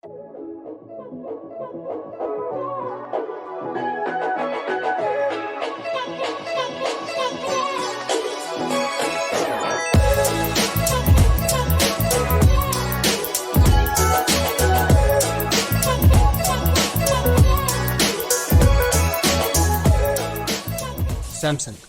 Samsung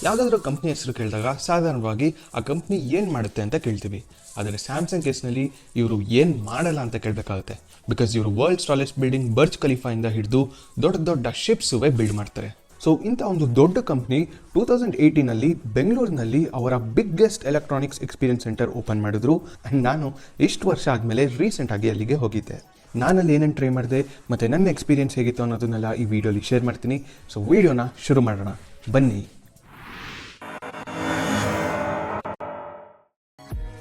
ಯಾವುದಾದ್ರೂ company ಹೆಸರು ಕೇಳಿದಾಗ ಸಾಧಾರಣವಾಗಿ ಆ ಕಂಪ್ನಿ ಏನು ಮಾಡುತ್ತೆ ಅಂತ ಕೇಳ್ತೀವಿ. ಆದರೆ ಸ್ಯಾಮ್ಸಂಗ್ ಕೇಸ್ನಲ್ಲಿ ಇವರು ಏನು ಮಾಡಲ್ಲ ಅಂತ ಕೇಳಬೇಕಾಗುತ್ತೆ. ಬಿಕಾಸ್ ಇವರು ವರ್ಲ್ಡ್ಸ್ ಟಾಲೆಸ್ಟ್ ಬಿಲ್ಡಿಂಗ್ ಬರ್ಜ್ ಖಲೀಫಾಯಿಂದ ಹಿಡಿದು ದೊಡ್ಡ ದೊಡ್ಡ ಶಿಪ್ಸುವೆ ಬಿಲ್ಡ್ ಮಾಡ್ತಾರೆ. ಸೊ ಇಂಥ ಒಂದು ದೊಡ್ಡ ಕಂಪ್ನಿ 2018 ಬೆಂಗಳೂರಿನಲ್ಲಿ ಅವರ biggest electronics experience centre open ಮಾಡಿದ್ರು. ಆ್ಯಂಡ್ ನಾನು ಇಷ್ಟು ವರ್ಷ ಆದಮೇಲೆ ರೀಸೆಂಟಾಗಿ ಅಲ್ಲಿಗೆ ಹೋಗಿದ್ದೆ. ನಾನಲ್ಲಿ ಏನೇನು ಟ್ರೈ ಮಾಡಿದೆ ಮತ್ತು ನನ್ನ ಎಕ್ಸ್ಪೀರಿಯನ್ಸ್ ಹೇಗಿತ್ತು ಅನ್ನೋದನ್ನೆಲ್ಲ ಈ ವಿಡಿಯೋಲಿ ಶೇರ್ ಮಾಡ್ತೀನಿ. ಸೊ ವಿಡಿಯೋನ ಶುರು ಮಾಡೋಣ ಬನ್ನಿ.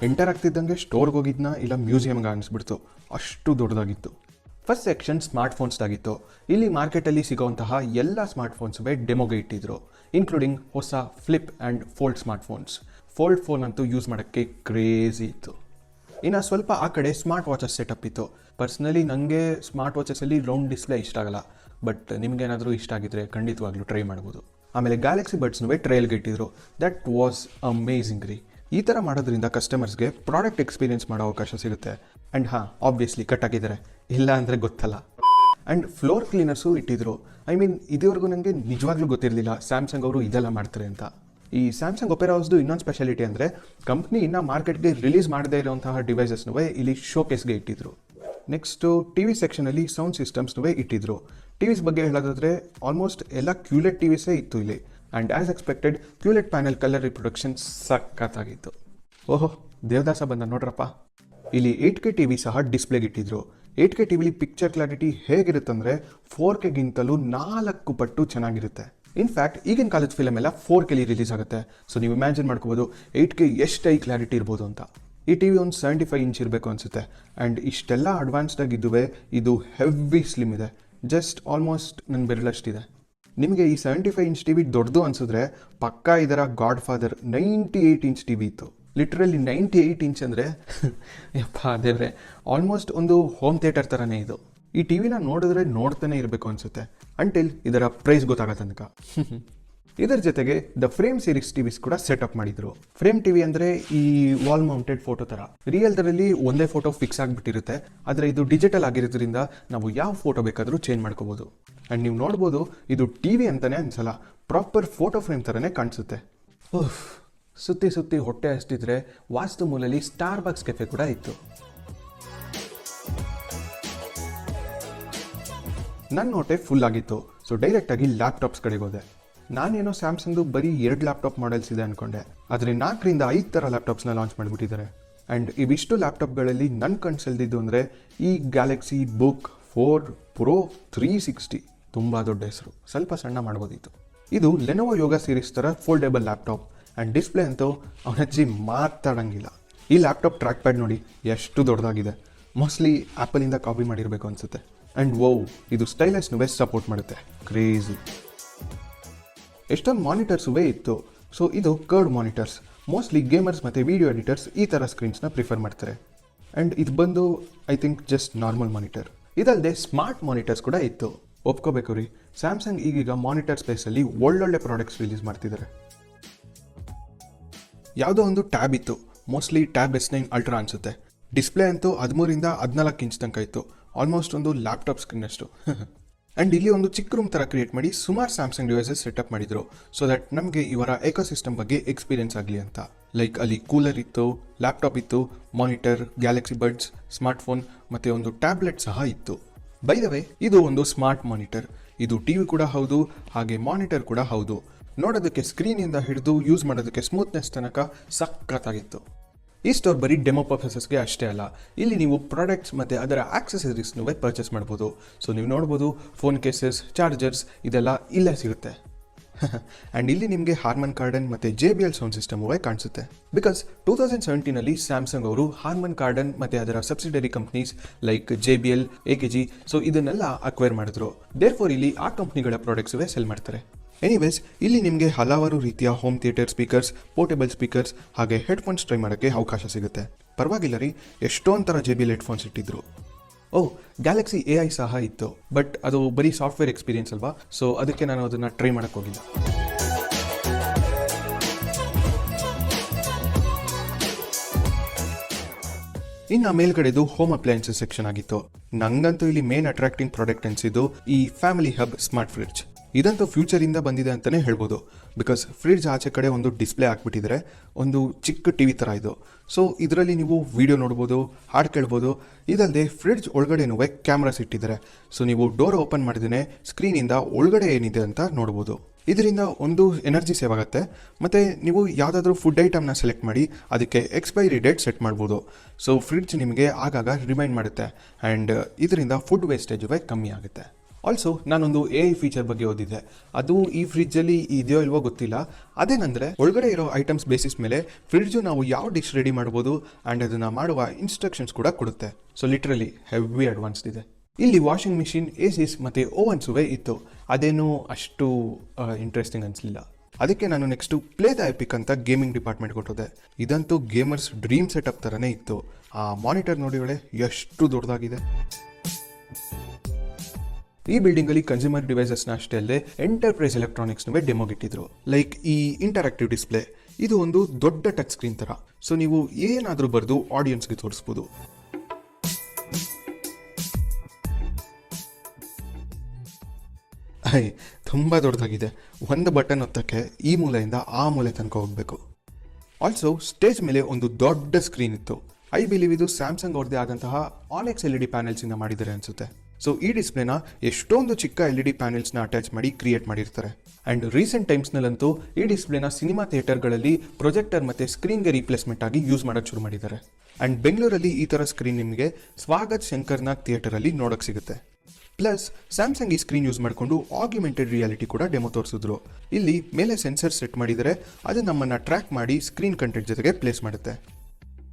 ಎಂಟರ್ ಆಗ್ತಿದ್ದಂಗೆ ಸ್ಟೋರ್ಗೆ ಹೋಗಿದ್ನ ಇಲ್ಲ ಮ್ಯೂಸಿಯಮ್ಗೆ ಅನಿಸ್ಬಿಡ್ತು, ಅಷ್ಟು ದೊಡ್ಡದಾಗಿತ್ತು. First section ಸ್ಮಾರ್ಟ್ಫೋನ್ಸ್ದಾಗಿತ್ತು. ಇಲ್ಲಿ ಮಾರ್ಕೆಟಲ್ಲಿ ಸಿಗೋವಂತಹ ಎಲ್ಲ ಸ್ಮಾರ್ಟ್ಫೋನ್ಸುವೆ ಡೆಮೋಗೆ ಇಟ್ಟಿದ್ರು, ಇನ್ಕ್ಲೂಡಿಂಗ್ ಹೊಸ flip and fold smartphones. Fold phone ಅಂತೂ ಯೂಸ್ ಮಾಡೋಕ್ಕೆ ಕ್ರೇಜಿ ಇತ್ತು. ಇನ್ನು ಸ್ವಲ್ಪ ಆ ಕಡೆ ಸ್ಮಾರ್ಟ್ ವಾಚಸ್ ಸೆಟಪ್ ಇತ್ತು. ಪರ್ಸ್ನಲಿ ನನಗೆ ಸ್ಮಾರ್ಟ್ ವಾಚಸಲ್ಲಿ ರೌಂಡ್ ಡಿಸ್ಪ್ಲೇ ಇಷ್ಟ ಆಗಲ್ಲ, ಬಟ್ ನಿಮಗೇನಾದರೂ ಇಷ್ಟ ಆಗಿದ್ರೆ ಖಂಡಿತವಾಗ್ಲೂ ಟ್ರೈ ಮಾಡ್ಬೋದು. ಆಮೇಲೆ ಗ್ಯಾಲಕ್ಸಿ ಬಡ್ಸ್ನೂ ಟ್ರಯಲ್ಗೆ ಇಟ್ಟಿದ್ರು. ದಟ್ ವಾಸ್ ಅಮೇಝಿಂಗ್ ರೀ. ಈ ಥರ ಮಾಡೋದ್ರಿಂದ ಕಸ್ಟಮರ್ಸ್ಗೆ ಪ್ರಾಡಕ್ಟ್ ಎಕ್ಸ್ಪೀರಿಯನ್ಸ್ ಮಾಡೋ ಅವಕಾಶ ಸಿಗುತ್ತೆ. ಆ್ಯಂಡ್ ಆಬ್ವಿಯಸ್ಲಿ ಕಟ್ ಆಗಿದ್ದಾರೆ, ಇಲ್ಲ ಅಂದರೆ ಗೊತ್ತಲ್ಲ. ಆ್ಯಂಡ್ ಫ್ಲೋರ್ ಕ್ಲೀನರ್ಸು ಇಟ್ಟಿದ್ರು. ಐ ಮೀನ್ ಇದುವರೆಗೂ ನನಗೆ ನಿಜವಾಗ್ಲೂ ಗೊತ್ತಿರಲಿಲ್ಲ ಸ್ಯಾಮ್ಸಂಗ್ ಅವರು ಇದೆಲ್ಲ ಮಾಡ್ತಾರೆ ಅಂತ. ಈ ಸ್ಯಾಮ್ಸಂಗ್ ಒಪೆರಾ ಹೌಸ್ದು ಇನ್ನೊಂದು ಸ್ಪೆಷಾಲಿಟಿ ಅಂದರೆ ಕಂಪ್ನಿ ಇನ್ನೂ ಮಾರ್ಕೆಟ್ಗೆ ರಿಲೀಸ್ ಮಾಡದೇ ಇರೋಂತಹ ಡಿವೈಸಸ್ನೂ ಇಲ್ಲಿ ಶೋಕೇಸ್ಗೆ ಇಟ್ಟಿದ್ರು. ನೆಕ್ಸ್ಟು ಟಿ ವಿ ಸೆಕ್ಷನಲ್ಲಿ ಸೌಂಡ್ ಸಿಸ್ಟಮ್ಸ್ನೂ ಇಟ್ಟಿದ್ರು. ಟಿ ವಿಸ್ ಬಗ್ಗೆ ಹೇಳೋದಾದರೆ ಆಲ್ಮೋಸ್ಟ್ ಎಲ್ಲ ಕ್ಯೂಲೆಟ್ ಟಿ ವಿಸೇ ಇತ್ತು ಇಲ್ಲಿ. And as expected QLED panel colour reproduction ಸಖತ್ತಾಗಿತ್ತು. ಓಹೋ ದೇವದಾಸ ಬಂದ ನೋಡ್ರಪ್ಪ. ಇಲ್ಲಿ 8K ಟಿ ವಿ ಸಹ ಡಿಸ್ಪ್ಲೇಗೆ ಇಟ್ಟಿದ್ರು. 8K ಟಿ ವಿಲಿ ಪಿಕ್ಚರ್ ಕ್ಲಾರಿಟಿ ಹೇಗಿರುತ್ತಂದರೆ 4Kಗಿಂತಲೂ 4 ಪಟ್ಟು ಚೆನ್ನಾಗಿರುತ್ತೆ. ಇನ್ಫ್ಯಾಕ್ಟ್ ಈಗಿನ ಕಾಲದ ಫಿಲಮ್ ಎಲ್ಲ 4Kಲಿ ರಿಲೀಸ್ ಆಗುತ್ತೆ. ಸೊ ನೀವು ಇಮ್ಯಾಜಿನ್ ಮಾಡ್ಕೋಬೋದು 8K ಎಷ್ಟು ಹೈ ಕ್ಲಾರಿಟಿ ಇರ್ಬೋದು ಅಂತ. ಈ ಟಿ ವಿ ಒಂದು 75 ಇಂಚ್ ಇರಬೇಕು ಅನಿಸುತ್ತೆ. ಆ್ಯಂಡ್ ಇಷ್ಟೆಲ್ಲ ಅಡ್ವಾನ್ಸ್ಡಾಗಿದ್ದುವೆ ಇದು ಹೆವಿ ಸ್ಲಿಮ್ ಇದೆ. ಜಸ್ಟ್ ಆಲ್ಮೋಸ್ಟ್ ನನ್ನ ಬೆರಳಷ್ಟಿದೆ. ನಿಮಗೆ ಈ 75 ಇಂಚ್ ಟಿ ವಿ ದೊಡ್ಡದು ಅನಿಸಿದ್ರೆ ಪಕ್ಕಾ ಇದರ god father 98 inch T V ಇತ್ತು. ಲಿಟ್ರಲಿ 98 ಇಂಚ್ ಅಂದರೆ ಯಪ್ಪ ದೇವ್ರೆ, ಆಲ್ಮೋಸ್ಟ್ ಒಂದು ಹೋಮ್ ಥಿಯೇಟರ್ ಥರನೇ ಇದು. ಈ ಟಿ ವಿನ ನೋಡಿದ್ರೆ ನೋಡ್ತಾನೆ ಇರಬೇಕು ಅನಿಸುತ್ತೆ ಅಂಟಿಲ್ ಇದರ ಪ್ರೈಸ್ ಗೊತ್ತಾಗೋ ತನಕ. ಇದರ ಜೊತೆಗೆ ದ ಫ್ರೇಮ್ ಸೀರೀಸ್ ಟಿವಿಸ್ ಕೂಡ ಸೆಟಪ್ ಮಾಡಿದ್ರು. ಫ್ರೇಮ್ ಟಿವಿ ಅಂದರೆ ಈ ವಾಲ್ ಮೌಂಟೆಡ್ ಫೋಟೋ ಥರ. ರಿಯಲ್ದರಲ್ಲಿ ಒಂದೇ ಫೋಟೋ ಫಿಕ್ಸ್ ಆಗಿಬಿಟ್ಟಿರುತ್ತೆ, ಆದರೆ ಇದು ಡಿಜಿಟಲ್ ಆಗಿರೋದ್ರಿಂದ ನಾವು ಯಾವ ಫೋಟೋ ಬೇಕಾದರೂ ಚೇಂಜ್ ಮಾಡ್ಕೋಬೋದು. ಆ್ಯಂಡ್ ನೀವು ನೋಡ್ಬೋದು ಇದು ಟಿ ವಿ ಅಂತಲೇ ಅನ್ಸಲ್ಲ, ಪ್ರಾಪರ್ ಫೋಟೋ ಫ್ರೇಮ್ ಥರನೇ ಕಾಣಿಸುತ್ತೆ. ಸುತ್ತಿ ಸುತ್ತಿ ಹೊಟ್ಟೆ ಅಷ್ಟಿದ್ರೆ ವಾಸ್ತು ಮೂಲಲ್ಲಿ ಸ್ಟಾರ್ ಬಾಕ್ಸ್ ಕೆಫೆ ಕೂಡ ಇತ್ತು. ನನ್ನ ಹೊಟ್ಟೆ ಫುಲ್ ಆಗಿತ್ತು. ಸೊ ಡೈರೆಕ್ಟಾಗಿ ಲ್ಯಾಪ್ಟಾಪ್ಸ್ ಕಡೆಗೆ ಹೋದೆ. ನಾನೇನೋ ಸ್ಯಾಮ್ಸಂಗ್ದು ಬರೀ 2 ಲ್ಯಾಪ್ಟಾಪ್ ಮಾಡೆಲ್ಸ್ ಇದೆ ಅಂದ್ಕೊಂಡೆ, ಆದರೆ 4ರಿಂದ 5 ಥರ ಲ್ಯಾಪ್ಟಾಪ್ಸ್ನ ಲಾಂಚ್ ಮಾಡಿಬಿಟ್ಟಿದ್ದಾರೆ. ಆ್ಯಂಡ್ ಇವಿಷ್ಟು ಲ್ಯಾಪ್ಟಾಪ್ಗಳಲ್ಲಿ ನನ್ನ ಕಣ್ಸಲ್ದಿದ್ದು ಅಂದರೆ ಈ ಗ್ಯಾಲಕ್ಸಿ ಬುಕ್ 4 Pro 360. ತುಂಬ ದೊಡ್ಡ ಹೆಸರು, ಸ್ವಲ್ಪ ಸಣ್ಣ ಮಾಡ್ಬೋದಿತ್ತು. ಇದು ಲೆನೋವೋ ಯೋಗ ಸೀರೀಸ್ ಥರ ಫೋಲ್ಡೇಬಲ್ ಲ್ಯಾಪ್ಟಾಪ್. ಆ್ಯಂಡ್ ಡಿಸ್ಪ್ಲೇ ಅಂತೂ ಅವನಜ್ಜಿ ಮಾತಾಡೋಂಗಿಲ್ಲ. ಈ ಲ್ಯಾಪ್ಟಾಪ್ ಟ್ರ್ಯಾಕ್ ಪ್ಯಾಡ್ ನೋಡಿ ಎಷ್ಟು ದೊಡ್ಡದಾಗಿದೆ. ಮೋಸ್ಟ್ಲಿ ಆ್ಯಪಲಿಂದ ಕಾಪಿ ಮಾಡಿರಬೇಕು ಅನಿಸುತ್ತೆ. ಆ್ಯಂಡ್ ಇದು ಸ್ಟೈಲಸ್ನೂ ಸಪೋರ್ಟ್ ಮಾಡುತ್ತೆ. ಕ್ರೇಜಿ. ಎಷ್ಟೊಂದು ಮಾನಿಟರ್ಸುವೇ ಇತ್ತು. ಸೊ ಇದು ಕರ್ಡ್ ಮಾನಿಟರ್ಸ್. ಮೋಸ್ಟ್ಲಿ ಗೇಮರ್ಸ್ ಮತ್ತು ವಿಡಿಯೋ ಎಡಿಟರ್ಸ್ ಈ ಥರ ಸ್ಕ್ರೀನ್ಸ್ನ ಪ್ರಿಫರ್ ಮಾಡ್ತಾರೆ. ಆ್ಯಂಡ್ ಇದು ಬಂದು I think just normal monitor. ಇದಲ್ಲದೆ ಸ್ಮಾರ್ಟ್ ಮಾನಿಟರ್ಸ್ ಕೂಡ ಇತ್ತು. ಒಪ್ಕೋಬೇಕು ರೀ, ಸ್ಯಾಮ್ಸಂಗ್ ಈಗೀಗ ಮಾನಿಟರ್ ಸ್ಪೇಸಲ್ಲಿ ಒಳ್ಳೊಳ್ಳೆ ಪ್ರಾಡಕ್ಟ್ಸ್ ರಿಲೀಸ್ ಮಾಡ್ತಿದ್ದಾರೆ. ಯಾವುದೋ ಒಂದು ಟ್ಯಾಬ್ ಇತ್ತು, ಮೋಸ್ಟ್ಲಿ ಟ್ಯಾಬ್ S9 ಅಲ್ಟ್ರಾ ಅನಿಸುತ್ತೆ. ಡಿಸ್ಪ್ಲೇ ಅಂತೂ 13ರಿಂದ 14 ಇಂಚ್ ತನಕ ಇತ್ತು, ಆಲ್ಮೋಸ್ಟ್ ಒಂದು ಲ್ಯಾಪ್ಟಾಪ್ ಸ್ಕ್ರೀನಷ್ಟು. ಆ್ಯಂಡ್ ಇಲ್ಲಿ ಒಂದು ಚಿಕ್ಕ ರೂಮ್ ಥರ ಕ್ರಿಯೇಟ್ ಮಾಡಿ ಸುಮಾರು ಸ್ಯಾಮ್ಸಂಗ್ ಡಿವೈಸಸ್ ಸೆಟಪ್ ಮಾಡಿದ್ರು, ಸೊ ದಟ್ ನಮಗೆ ಇವರ ಎಕೋಸಿಸ್ಟಮ್ ಬಗ್ಗೆ ಎಕ್ಸ್ಪೀರಿಯನ್ಸ್ ಆಗಲಿ ಅಂತ. ಲೈಕ್ ಅಲ್ಲಿ ಕೂಲರ್ ಇತ್ತು, ಲ್ಯಾಪ್ಟಾಪ್ ಇತ್ತು, ಮಾನಿಟರ್, ಗ್ಯಾಲಕ್ಸಿ ಬಡ್ಸ್, ಸ್ಮಾರ್ಟ್ಫೋನ್ ಮತ್ತು ಒಂದು ಟ್ಯಾಬ್ಲೆಟ್ ಸಹ ಇತ್ತು. ಬೈ ದ ವೇ ಇದು ಒಂದು ಸ್ಮಾರ್ಟ್ ಮಾನಿಟರ್. ಇದು ಟಿ ವಿ ಕೂಡ ಹೌದು, ಹಾಗೆ ಮಾನಿಟರ್ ಕೂಡ ಹೌದು. ನೋಡೋದಕ್ಕೆ ಸ್ಕ್ರೀನಿಂದ ಹಿಡಿದು ಯೂಸ್ ಮಾಡೋದಕ್ಕೆ ಸ್ಮೂತ್ನೆಸ್ ತನಕ ಸಖತ್ತಾಗಿತ್ತು. ಈ ಸ್ಟೋರ್ ಬರೀ ಡೆಮೋ ಪರ್ಪಸಸ್ಗೆ ಅಷ್ಟೇ ಅಲ್ಲ, ಇಲ್ಲಿ ನೀವು ಪ್ರಾಡಕ್ಟ್ಸ್ ಮತ್ತು ಅದರ ಆಕ್ಸೆಸರೀಸ್ನೂ ಪರ್ಚೇಸ್ ಮಾಡ್ಬೋದು. ಸೊ ನೀವು ನೋಡ್ಬೋದು ಫೋನ್ ಕೇಸಸ್, ಚಾರ್ಜರ್ಸ್ ಇದೆಲ್ಲ ಇಲ್ಲೇ ಸಿಗುತ್ತೆ. ಆ್ಯಂಡ್ ಇಲ್ಲಿ ನಿಮಗೆ ಹಾರ್ಮನ್ ಕಾರ್ಡನ್ ಮತ್ತು JBL ಸೌಂಡ್ ಸಿಸ್ಟಮೂ ಕಾಣಿಸುತ್ತೆ. ಬಿಕಾಸ್ 2017 ಸ್ಯಾಮ್ಸಂಗ್ ಅವರು ಹಾರ್ಮನ್ ಕಾರ್ಡನ್ ಮತ್ತು ಅದರ subsidiary companies like JBL, AKG so ಇದನ್ನೆಲ್ಲ ಅಕ್ವೈರ್ ಮಾಡಿದ್ರು. ದೇರ್ಫೋರ್ ಇಲ್ಲಿ ಆ ಕಂಪ್ನಿಗಳ ಪ್ರಾಡಕ್ಟ್ಸುವೇ ಸೆಲ್ ಮಾಡ್ತಾರೆ. ಎನಿವೇಸ್ ಇಲ್ಲಿ ನಿಮಗೆ ಹಲವಾರು ರೀತಿಯ home theatre speakers, portable speakers ಹಾಗೆ ಹೆಡ್ಫೋನ್ಸ್ ಟ್ರೈ ಮಾಡೋಕ್ಕೆ ಅವಕಾಶ ಸಿಗುತ್ತೆ. ಪರವಾಗಿಲ್ಲ ರೀ, ಎಷ್ಟೊಂದು ಥರ JBL ಹೆಡ್ಫೋನ್ಸ್ ಇಟ್ಟಿದ್ರು. ಗ್ಯಾಲಕ್ಸಿ AI ಸಹ ಇತ್ತು, ಬಟ್ ಅದು ಬರೀ ಸಾಫ್ಟ್ವೇರ್ ಎಕ್ಸ್ಪೀರಿಯನ್ಸ್ ಅಲ್ವಾ, ಸೊ ಅದಕ್ಕೆ ನಾನು ಅದನ್ನು ಟ್ರೈ ಮಾಡೋಕ್ಕೆ ಹೋಗಿಲ್ಲ. ಇನ್ನು ಮೇಲ್ಗಡೆದು ಹೋಮ್ ಅಪ್ಲಯನ್ಸಸ್ ಸೆಕ್ಷನ್ ಆಗಿತ್ತು. ನಂಗಂತೂ ಇಲ್ಲಿ ಮೇನ್ ಅಟ್ರಾಕ್ಟಿಂಗ್ ಪ್ರಾಡಕ್ಟ್ ಅನಿಸಿದ್ದು ಈ ಫ್ಯಾಮಿಲಿ ಹಬ್ ಸ್ಮಾರ್ಟ್ ಫ್ರಿಡ್ಜ್. ಇದಂತೂ ಫ್ಯೂಚರಿಂದ ಬಂದಿದೆ ಅಂತಲೇ ಹೇಳ್ಬೋದು. ಬಿಕಾಸ್ ಫ್ರಿಡ್ಜ್ ಆಚೆ ಕಡೆ ಒಂದು ಡಿಸ್ಪ್ಲೇ ಹಾಕ್ಬಿಟ್ಟಿದ್ರೆ ಒಂದು ಚಿಕ್ಕ ಟಿವಿ ಥರ ಇದು. ಸೊ ಇದರಲ್ಲಿ ನೀವು ವಿಡಿಯೋ ನೋಡ್ಬೋದು, ಹಾಡು ಕೇಳ್ಬೋದು. ಇದಲ್ಲದೆ ಫ್ರಿಡ್ಜ್ ಒಳಗಡೆನೂ ಕ್ಯಾಮ್ರಾಸ್ ಇಟ್ಟಿದ್ದಾರೆ. ಸೊ ನೀವು ಡೋರ್ ಓಪನ್ ಮಾಡಿದ್ರೆ ಸ್ಕ್ರೀನಿಂದ ಒಳಗಡೆ ಏನಿದೆ ಅಂತ ನೋಡ್ಬೋದು. ಇದರಿಂದ ಒಂದು ಎನರ್ಜಿ ಸೇವ್ ಆಗುತ್ತೆ, ಮತ್ತು ನೀವು ಯಾವುದಾದ್ರೂ ಫುಡ್ ಐಟಮ್ನ ಸೆಲೆಕ್ಟ್ ಮಾಡಿ ಅದಕ್ಕೆ ಎಕ್ಸ್ಪೈರಿ ಡೇಟ್ ಸೆಟ್ ಮಾಡ್ಬೋದು. ಸೊ ಫ್ರಿಡ್ಜ್ ನಿಮಗೆ ಆಗಾಗ ರಿಮೈಂಡ್ ಮಾಡುತ್ತೆ, ಆ್ಯಂಡ್ ಇದರಿಂದ ಫುಡ್ ವೇಸ್ಟೇಜ್ ಕಮ್ಮಿ ಆಗುತ್ತೆ. ಆಲ್ಸೋ ನಾನೊಂದು AI ಫೀಚರ್ ಬಗ್ಗೆ ಓದಿದ್ದೆ. ಅದು ಈ ಫ್ರಿಡ್ಜಲ್ಲಿ ಇದೆಯೋ ಇಲ್ವೋ ಗೊತ್ತಿಲ್ಲ. ಅದೇನಂದರೆ ಒಳಗಡೆ ಇರೋ ಐಟಮ್ಸ್ ಬೇಸಿಸ್ ಮೇಲೆ ಫ್ರಿಡ್ಜು ನಾವು ಯಾವ ಡಿಶ್ ರೆಡಿ ಮಾಡ್ಬೋದು ಆ್ಯಂಡ್ ಅದನ್ನು ಮಾಡುವ ಇನ್ಸ್ಟ್ರಕ್ಷನ್ಸ್ ಕೂಡ ಕೊಡುತ್ತೆ. ಸೊ ಲಿಟ್ರಲಿ ಹೆವಿ ಅಡ್ವಾನ್ಸ್ಡ್ ಇದೆ. ಇಲ್ಲಿ ವಾಷಿಂಗ್ ಮಿಷಿನ್, ACs ಮತ್ತು ಓವನ್ಸು ಇತ್ತು. ಅದೇನೂ ಅಷ್ಟು ಇಂಟ್ರೆಸ್ಟಿಂಗ್ ಅನಿಸಲಿಲ್ಲ. ಅದಕ್ಕೆ ನಾನು ನೆಕ್ಸ್ಟು ಪ್ಲೇ ದ ಎಪಿಕ್ ಅಂತ ಗೇಮಿಂಗ್ ಡಿಪಾರ್ಟ್ಮೆಂಟ್ ಕೊಟ್ಟಿದೆ. ಇದಂತೂ ಗೇಮರ್ಸ್ ಡ್ರೀಮ್ ಸೆಟಪ್ ಥರನೇ ಇತ್ತು. ಆ ಮಾನಿಟರ್ ನೋಡಿ ಎಷ್ಟು ದೊಡ್ಡದಾಗಿದೆ. ಈ ಬಿಲ್ಡಿಂಗಲ್ಲಿ ಕನ್ಸ್ಯೂಮರ್ ಡಿವೈಸಸ್ನ ಅಷ್ಟೇ ಅಲ್ಲದೆ ಎಂಟರ್ಪ್ರೈಸ್ ಎಲೆಕ್ಟ್ರಾನಿಕ್ಸ್ನೂ ಡೆಮೋಗಿಟ್ಟಿದ್ರು. ಲೈಕ್ ಈ ಇಂಟರಾಕ್ಟಿವ್ ಡಿಸ್ಪ್ಲೇ, ಇದು ಒಂದು ದೊಡ್ಡ ಟಚ್ ಸ್ಕ್ರೀನ್ ಥರ. ಸೊ ನೀವು ಏನಾದರೂ ಬರೆದು ಆಡಿಯನ್ಸ್ಗೆ ತೋರಿಸ್ಬೋದು. ತುಂಬ ದೊಡ್ಡದಾಗಿದೆ. ಒಂದು ಬಟನ್ ಒತ್ತಕ್ಕೆ ಈ ಮೂಲೆಯಿಂದ ಆ ಮೂಲೆ ತನಕ ಹೋಗಬೇಕು. ಆಲ್ಸೋ ಸ್ಟೇಜ್ ಮೇಲೆ ಒಂದು ದೊಡ್ಡ ಸ್ಕ್ರೀನ್ ಇತ್ತು. ಐ ಬಿಲೀವ್ ಇದು ಸ್ಯಾಮ್ಸಂಗ್ ಅವ್ರದ್ದೇ ಆದಂತಹ ಆನೆಕ್ಸ್ LED ಪ್ಯಾನೆಲ್ಸಿಂದ ಮಾಡಿದ್ದಾರೆ ಅನಿಸುತ್ತೆ. ಸೊ ಈ ಡಿಸ್ಪ್ಲೇನ ಎಷ್ಟೊಂದು ಚಿಕ್ಕ LED ಪ್ಯಾನೆಲ್ಸ್ನ ಅಟ್ಯಾಚ್ ಮಾಡಿ ಕ್ರಿಯೇಟ್ ಮಾಡಿರ್ತಾರೆ. ಆ್ಯಂಡ್ ರೀಸೆಂಟ್ ಟೈಮ್ಸ್ನಲ್ಲಂತೂ ಈ ಡಿಸ್ಪ್ಲೇನ ಸಿನಿಮಾ ಥಿಯೇಟರ್ಗಳಲ್ಲಿ ಪ್ರೊಜೆಕ್ಟರ್ ಮತ್ತು ಸ್ಕ್ರೀನ್ಗೆ ರೀಪ್ಲೇಸ್ಮೆಂಟ್ ಆಗಿ ಯೂಸ್ ಮಾಡೋಕ್ಕೆ ಶುರು ಮಾಡಿದ್ದಾರೆ. ಆ್ಯಂಡ್ ಬೆಂಗಳೂರಲ್ಲಿ ಈ ಥರ ಸ್ಕ್ರೀನ್ ನಿಮಗೆ ಸ್ವಾಗತ್ ಶಂಕರ್ನಾಗ್ ಥಿಯೇಟರಲ್ಲಿ ನೋಡೋಕ್ಕೆ ಸಿಗುತ್ತೆ. ಪ್ಲಸ್ ಸ್ಯಾಮ್ಸಂಗ್ ಈ ಸ್ಕ್ರೀನ್ ಯೂಸ್ ಮಾಡಿಕೊಂಡು ಆಗ್ಯುಮೆಂಟೆಡ್ ರಿಯಾಲಿಟಿ ಕೂಡ ಡೆಮೋ ತೋರಿಸಿದ್ರು. ಇಲ್ಲಿ ಮೇಲೆ ಸೆನ್ಸರ್ ಸೆಟ್ ಮಾಡಿದರೆ ಅದು ನಮ್ಮನ್ನು ಟ್ರ್ಯಾಕ್ ಮಾಡಿ ಸ್ಕ್ರೀನ್ ಕಂಟೆಂಟ್ ಜೊತೆಗೆ ಪ್ಲೇಸ್ ಮಾಡುತ್ತೆ.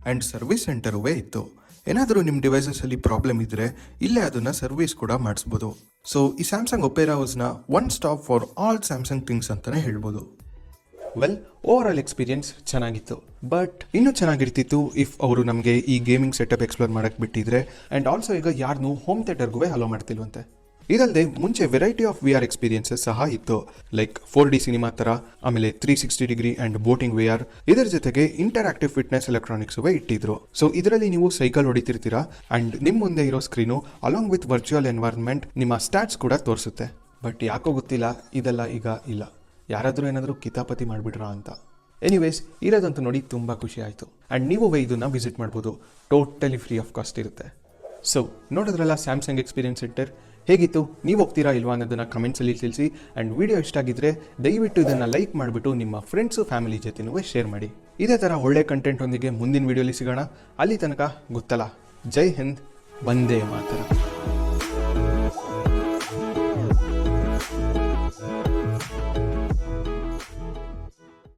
ಆ್ಯಂಡ್ ಸರ್ವಿಸ್ ಸೆಂಟರೂ ಇತ್ತು. ಏನಾದರೂ ನಿಮ್ಮ ಡಿವೈಸಸಲ್ಲಿ ಪ್ರಾಬ್ಲಮ್ ಇದ್ದರೆ ಇಲ್ಲೇ ಅದನ್ನು ಸರ್ವಿಸ್ ಕೂಡ ಮಾಡಿಸ್ಬೋದು. ಸೊ ಈ ಸ್ಯಾಮ್ಸಂಗ್ ಒಪೇರಾ ಹೌಸ್ನ one stop for all Samsung things ಅಂತಲೇ ಹೇಳ್ಬೋದು. ವೆಲ್, ಓವರ್ ಆಲ್ ಎಕ್ಸ್ಪೀರಿಯನ್ಸ್ ಚೆನ್ನಾಗಿತ್ತು. ಬಟ್ ಇನ್ನೂ ಚೆನ್ನಾಗಿರ್ತಿತ್ತು ಇಫ್ ಅವರು ನಮಗೆ ಈ ಗೇಮಿಂಗ್ ಸೆಟಪ್ ಎಕ್ಸ್ಪ್ಲೋರ್ ಮಾಡೋಕ್ಕೆ ಬಿಟ್ಟಿದ್ರೆ. ಆ್ಯಂಡ್ ಆಲ್ಸೋ ಈಗ ಯಾರನ್ನೂ ಹೋಮ್ ಥಿಯೇಟರ್ಗೂ ಅಲೋ ಮಾಡ್ತಿಲ್ವಂತೆ. ಇದಲ್ಲದೆ ಮುಂಚೆ ವೆರೈಟಿ ಆಫ್ VR ಎಕ್ಸ್ಪೀರಿಯನ್ಸಸ್ ಸಹ ಇತ್ತು. ಲೈಕ್ 4D ಸಿನಿಮಾ ಥರ, ಆಮೇಲೆ 360 ಡಿಗ್ರಿ ಆ್ಯಂಡ್ ಬೋಟಿಂಗ್ VR. ಇದರ ಜೊತೆಗೆ ಇಂಟರಾಕ್ಟಿವ್ ಫಿಟ್ನೆಸ್ ಎಲೆಕ್ಟ್ರಾನಿಕ್ಸು ಇಟ್ಟಿದ್ರು. ಸೊ ಇದರಲ್ಲಿ ನೀವು ಸೈಕಲ್ ಹೊಡಿತಿರ್ತೀರಾ ಆ್ಯಂಡ್ ನಿಮ್ಮ ಮುಂದೆ ಇರೋ screen along with virtual environment ನಿಮ್ಮ ಸ್ಟ್ಯಾಟ್ಸ್ ಕೂಡ ತೋರಿಸುತ್ತೆ. ಬಟ್ ಯಾಕೋ ಗೊತ್ತಿಲ್ಲ ಇದೆಲ್ಲ ಈಗ ಇಲ್ಲ. ಯಾರಾದರೂ ಏನಾದರೂ ಕಿತಾಪತಿ ಮಾಡಿಬಿಟ್ರಾ ಅಂತ. ಎನಿವೇಸ್, ಇರೋದಂತೂ ನೋಡಿ ತುಂಬ ಖುಷಿ ಆಯಿತು. ಆ್ಯಂಡ್ ನೀವು ಇದನ್ನು ವಿಸಿಟ್ ಮಾಡ್ಬೋದು. ಟೋಟಲಿ ಫ್ರೀ ಆಫ್ ಕಾಸ್ಟ್ ಇರುತ್ತೆ. ಸೊ ನೋಡಿದ್ರಲ್ಲ ಸ್ಯಾಮ್ಸಂಗ್ ಎಕ್ಸ್ಪೀರಿಯನ್ಸ್ ಸೆಂಟರ್ ಹೇಗಿತ್ತು? ನೀವು ಹೋಗ್ತೀರಾ ಇಲ್ವಾ ಅನ್ನೋದನ್ನು ಕಮೆಂಟ್ಸಲ್ಲಿ ತಿಳಿಸಿ. ಆ್ಯಂಡ್ ವಿಡಿಯೋ ಇಷ್ಟ ಆಗಿದ್ದರೆ ದಯವಿಟ್ಟು ಇದನ್ನು ಲೈಕ್ ಮಾಡಿಬಿಟ್ಟು ನಿಮ್ಮ ಫ್ರೆಂಡ್ಸು ಫ್ಯಾಮಿಲಿ ಜೊತೆನೂ ಶೇರ್ ಮಾಡಿ. ಇದೇ ಥರ ಒಳ್ಳೆ ಕಂಟೆಂಟ್ ಒಂದಿಗೆ ಮುಂದಿನ ವಿಡಿಯೋಲಿ ಸಿಗೋಣ. ಅಲ್ಲಿ ತನಕ ಗೊತ್ತಲ್ಲ, ಜೈ ಹಿಂದ್, ವಂದೇ ಮಾತರಂ.